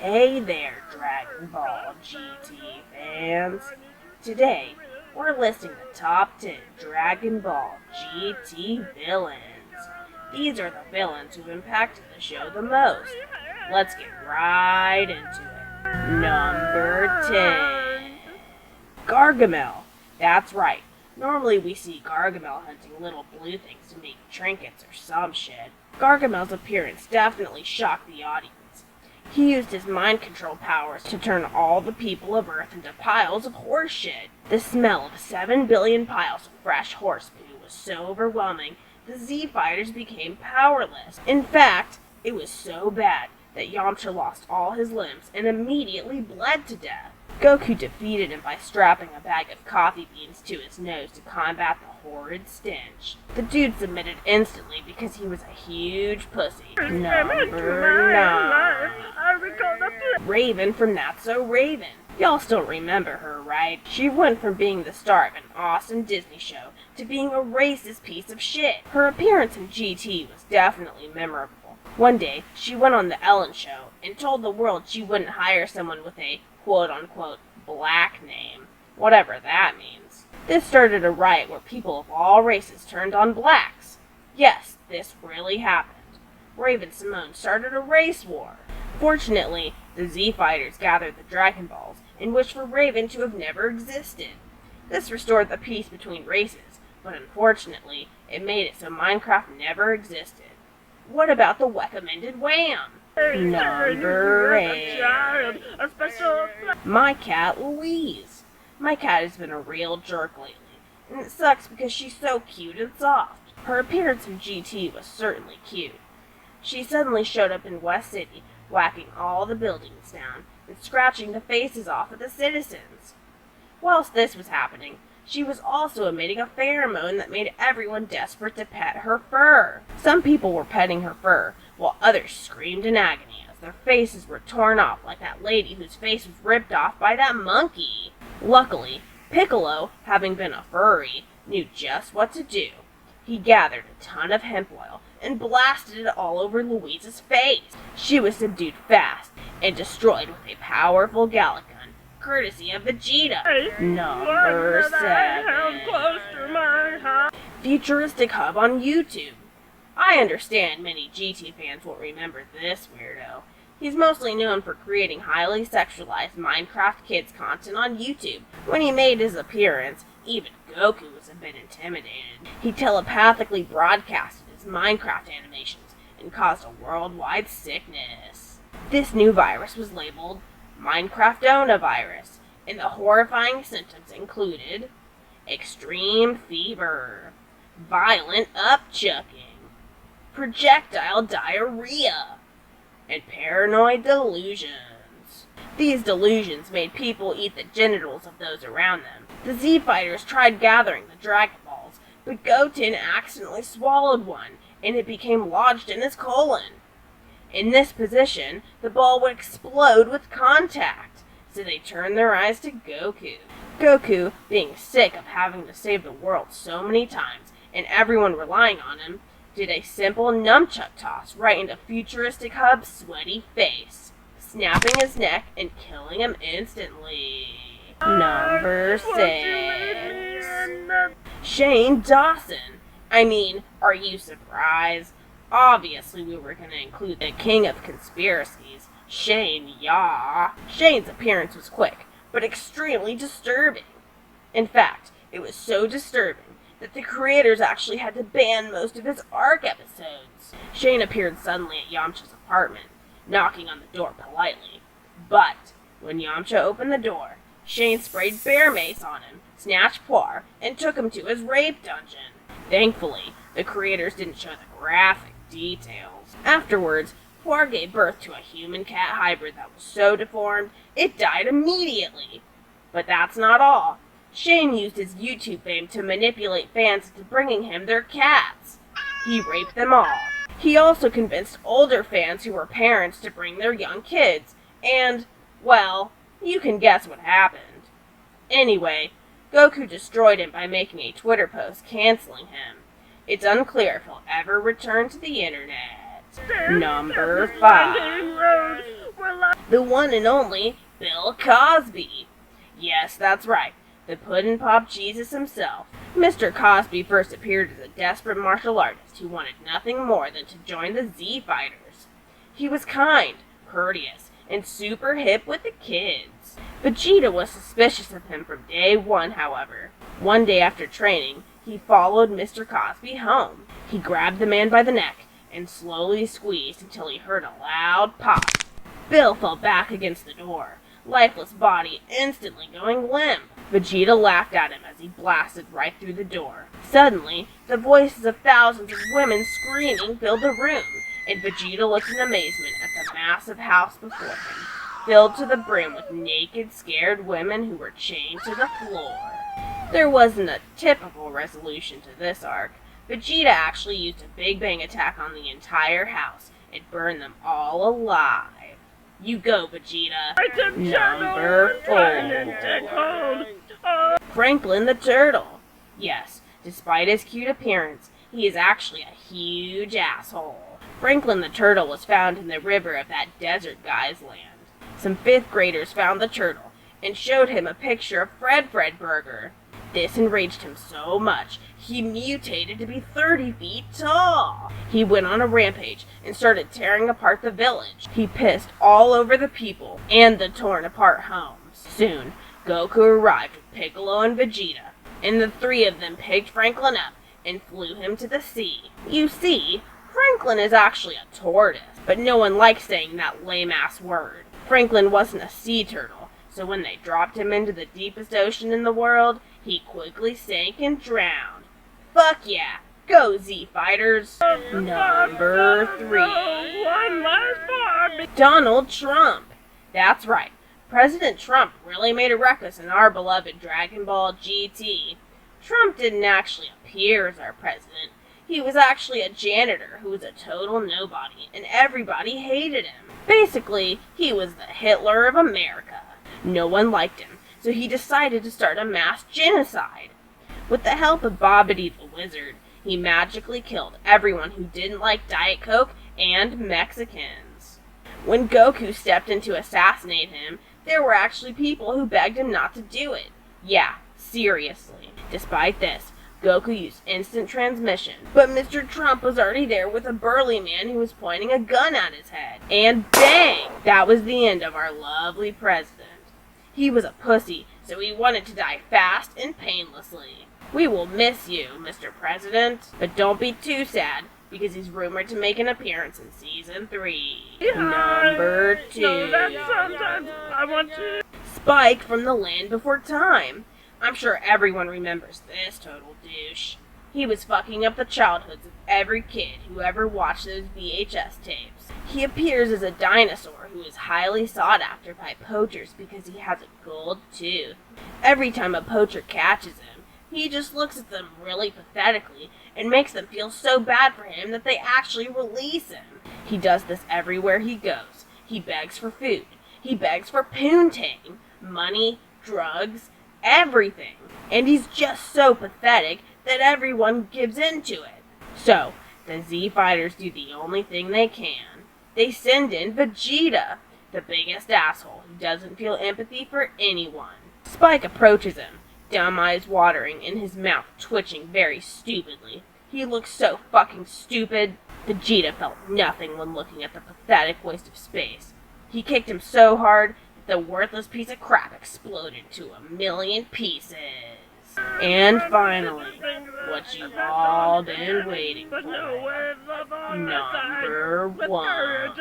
Hey there, Dragon Ball GT fans. Today, we're listing the top 10 Dragon Ball GT villains. These are the villains who've impacted the show the most. Let's get right into it. Number 10. Gargamel. That's right. Normally we see Gargamel hunting little blue things to make trinkets or some shit. Gargamel's appearance definitely shocked the audience. He used his mind control powers to turn all the people of Earth into piles of horse shit. The smell of 7 billion piles of fresh horse poo was so overwhelming, the Z-Fighters became powerless. In fact, it was so bad that Yamcha lost all his limbs and immediately bled to death. Goku defeated him by strapping a bag of coffee beans to his nose to combat the horrid stench. The dude submitted instantly because he was a huge pussy. Number 9. Raven from That's So Raven. Y'all still remember her, right? She went from being the star of an awesome Disney show to being a racist piece of shit. Her appearance in GT was definitely memorable. One day, she went on The Ellen Show and told the world she wouldn't hire someone with a quote-unquote black name, whatever that means. This started a riot where people of all races turned on blacks. Yes, this really happened. Raven-Symoné started a race war. Fortunately, the Z-Fighters gathered the Dragon Balls and wished for Raven to have never existed. This restored the peace between races, but unfortunately, it made it so Minecraft never existed. What about the recommended Wham? Number 8. My cat Louise. My cat has been a real jerk lately, and it sucks because she's so cute and soft. Her appearance in GT was certainly cute. She suddenly showed up in West City, whacking all the buildings down and scratching the faces off of the citizens. Whilst this was happening, she was also emitting a pheromone that made everyone desperate to pet her fur. Some people were petting her fur, while others screamed in agony as their faces were torn off like that lady whose face was ripped off by that monkey. Luckily, Piccolo, having been a furry, knew just what to do. He gathered a ton of hemp oil and blasted it all over Louise's face. She was subdued fast and destroyed with a powerful Gallic gun, courtesy of Vegeta. Number 7. Futuristic Hub on YouTube. I understand many GT fans will remember this weirdo. He's mostly known for creating highly sexualized Minecraft Kids content on YouTube. When he made his appearance, even Goku was a bit intimidated. He telepathically broadcasted his Minecraft animations and caused a worldwide sickness. This new virus was labeled Minecraftona virus, and the horrifying symptoms included extreme fever, violent upchucking, projectile diarrhea, and paranoid delusions. These delusions made people eat the genitals of those around them. The Z-Fighters tried gathering the Dragon Balls, but Goten accidentally swallowed one, and it became lodged in his colon. In this position, the ball would explode with contact, so they turned their eyes to Goku. Goku, being sick of having to save the world so many times, and everyone relying on him, did a simple nunchuck toss right into Futuristic Hub's sweaty face, snapping his neck and killing him instantly. Number 6. Shane Dawson. I mean, are you surprised? Obviously we were going to include the king of conspiracies, Shane Yaw. Shane's appearance was quick, but extremely disturbing. In fact, it was so disturbing that the creators actually had to ban most of his ARC episodes. Shane appeared suddenly at Yamcha's apartment, knocking on the door politely. But when Yamcha opened the door, Shane sprayed bear mace on him, snatched Puar, and took him to his rape dungeon. Thankfully, the creators didn't show the graphic details. Afterwards, Puar gave birth to a human-cat hybrid that was so deformed, it died immediately. But that's not all. Shane used his YouTube fame to manipulate fans into bringing him their cats. He raped them all. He also convinced older fans who were parents to bring their young kids, and, well, you can guess what happened. Anyway, Goku destroyed him by making a Twitter post canceling him. It's unclear if he'll ever return to the internet. Number 5. The one and only Bill Cosby. Yes, that's right, the Puddin' Pop Jesus himself. Mr. Cosby first appeared as a desperate martial artist who wanted nothing more than to join the Z Fighters. He was kind, courteous, and super hip with the kids. Vegeta was suspicious of him from day one, however. One day after training, he followed Mr. Cosby home. He grabbed the man by the neck and slowly squeezed until he heard a loud pop. Bill fell back against the door, lifeless body instantly going limp. Vegeta laughed at him as he blasted right through the door. Suddenly, the voices of thousands of women screaming filled the room, and Vegeta looked in amazement at the massive house before him, filled to the brim with naked, scared women who were chained to the floor. There wasn't a typical resolution to this arc. Vegeta actually used a Big Bang attack on the entire house and burned them all alive. You go, Vegeta. Number 4. Franklin the Turtle. Yes, despite his cute appearance, he is actually a huge asshole. Franklin the Turtle was found in the river of that desert guy's land. Some 5th graders found the turtle and showed him a picture of Fred Burger. This enraged him so much, he mutated to be 30 feet tall. He went on a rampage and started tearing apart the village. He pissed all over the people and the torn apart homes. Soon, Goku arrived with Piccolo and Vegeta, and the 3 of them picked Franklin up and flew him to the sea. You see, Franklin is actually a tortoise, but no one likes saying that lame-ass word. Franklin wasn't a sea turtle, so when they dropped him into the deepest ocean in the world, he quickly sank and drowned. Fuck yeah! Go Z Fighters! Number 3. Donald Trump. That's right. President Trump really made a ruckus in our beloved Dragon Ball GT. Trump didn't actually appear as our president. He was actually a janitor who was a total nobody, and everybody hated him. Basically, he was the Hitler of America. No one liked him, so he decided to start a mass genocide. With the help of Bobbity the Wizard, he magically killed everyone who didn't like Diet Coke and Mexicans. When Goku stepped in to assassinate him, there were actually people who begged him not to do it. Yeah, seriously. Despite this, Goku used instant transmission, but Mr. Trump was already there with a burly man who was pointing a gun at his head. And bang! That was the end of our lovely president. He was a pussy, so he wanted to die fast and painlessly. We will miss you, Mr. President, but don't be too sad, because he's rumored to make an appearance in Season 3. Number 2. No, that's sometimes I want to. Spike from the Land Before Time. I'm sure everyone remembers this total douche. He was fucking up the childhoods of every kid who ever watched those VHS tapes. He appears as a dinosaur who is highly sought after by poachers because he has a gold tooth. Every time a poacher catches him, he just looks at them really pathetically and makes them feel so bad for him that they actually release him. He does this everywhere he goes. He begs for food. He begs for poontang, money, drugs, everything. And he's just so pathetic that everyone gives in to it. So, the Z Fighters do the only thing they can. They send in Vegeta, the biggest asshole who doesn't feel empathy for anyone. Spike approaches him, dumb eyes watering and his mouth twitching very stupidly. He looks so fucking stupid. Vegeta felt nothing when looking at the pathetic waste of space. He kicked him so hard that the worthless piece of crap exploded into a million pieces. And finally, what you've all been waiting for. Number 1.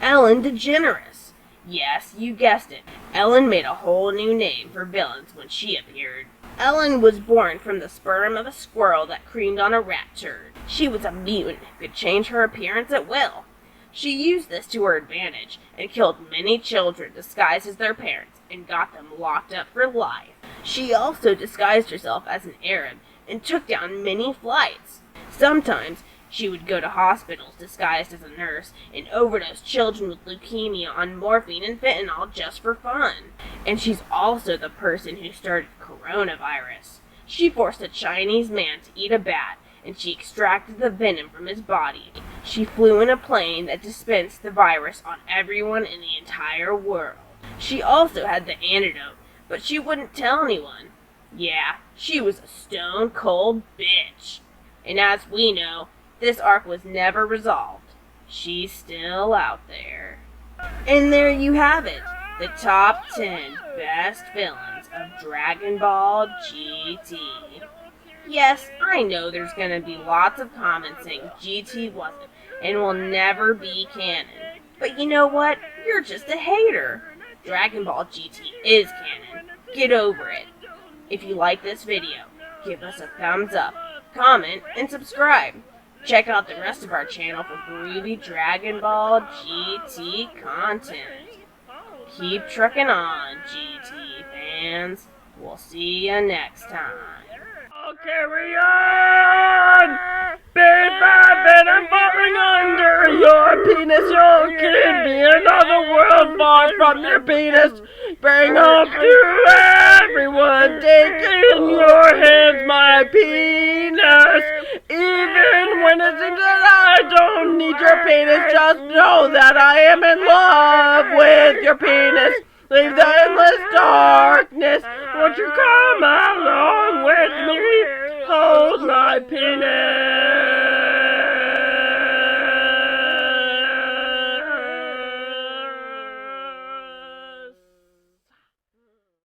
Ellen DeGeneres. Yes, you guessed it. Ellen made a whole new name for villains when she appeared. Ellen was born from the sperm of a squirrel that creamed on a rat turd. She was a mutant who could change her appearance at will. She used this to her advantage and killed many children disguised as their parents and got them locked up for life. She also disguised herself as an Arab and took down many flights. Sometimes she would go to hospitals disguised as a nurse and overdose children with leukemia on morphine and fentanyl just for fun. And she's also the person who started coronavirus. She forced a Chinese man to eat a bat, and she extracted the venom from his body. She flew in a plane that dispensed the virus on everyone in the entire world. She also had the antidote, but she wouldn't tell anyone. Yeah, she was a stone-cold bitch. And as we know, this arc was never resolved. She's still out there. And there you have it, the top 10 best villains of Dragon Ball GT. Yes, I know there's gonna be lots of comments saying GT wasn't and will never be canon. But you know what? You're just a hater. Dragon Ball GT is canon. Get over it. If you like this video, give us a thumbs up, comment, and subscribe. Check out the rest of our channel for groovy Dragon Ball GT content. Keep trucking on, GT fans. We'll see you next time. Oh, carry on! Big Rabbit, I'm falling under your penis. You can be another world far from your penis. Bring hope to everyone. Take in your hands my penis. Even when it seems that I don't need your penis, just know that I am in love with your penis. Leave the endless darkness. Won't you come along with me? Hold my penis.